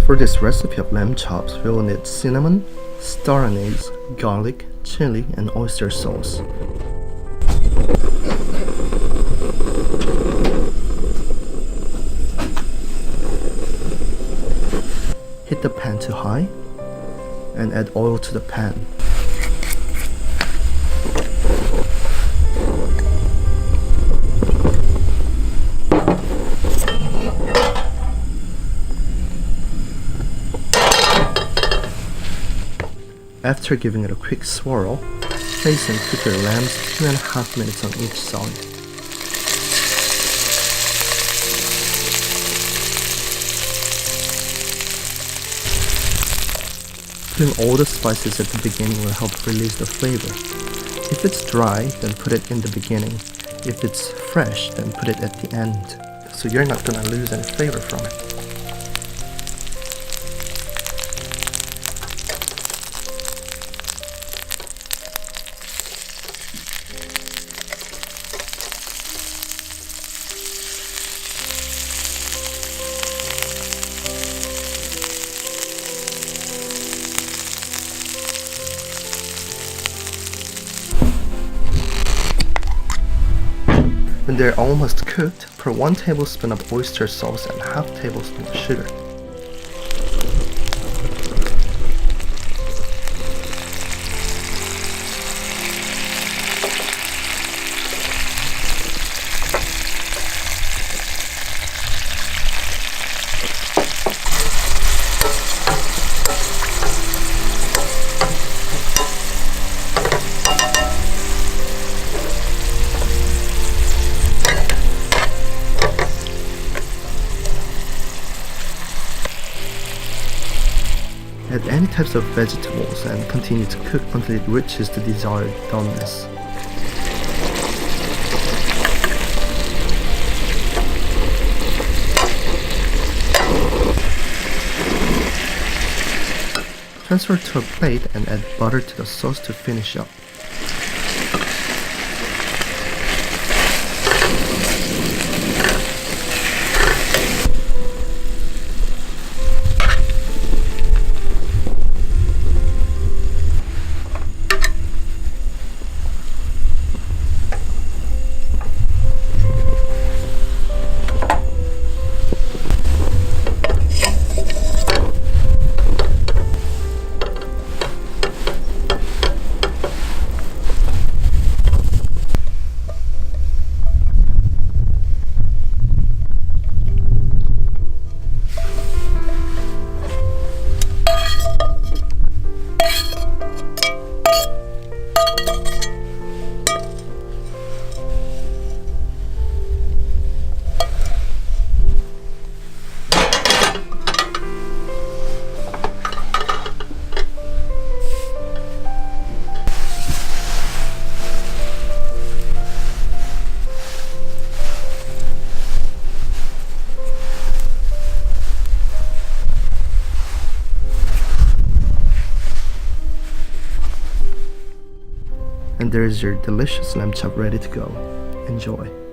For this recipe of lamb chops, we will need cinnamon, star anise, garlic, chili, and oyster sauce. Heat the pan to high and add oil to the pan. After giving it a quick swirl, place and cook your lambs 2.5 minutes on each side. Putting all the spices at the beginning will help release the flavor. If it's dry, then put it in the beginning. If it's fresh, then put it at the end, so you're not gonna lose any flavor from it. When they're almost cooked, pour 1 tablespoon of oyster sauce and half tablespoon of sugar. Add any types of vegetables and continue to cook until it reaches the desired doneness. Transfer to a plate and add butter to the sauce to finish up. And there is your delicious lamb chop ready to go. Enjoy.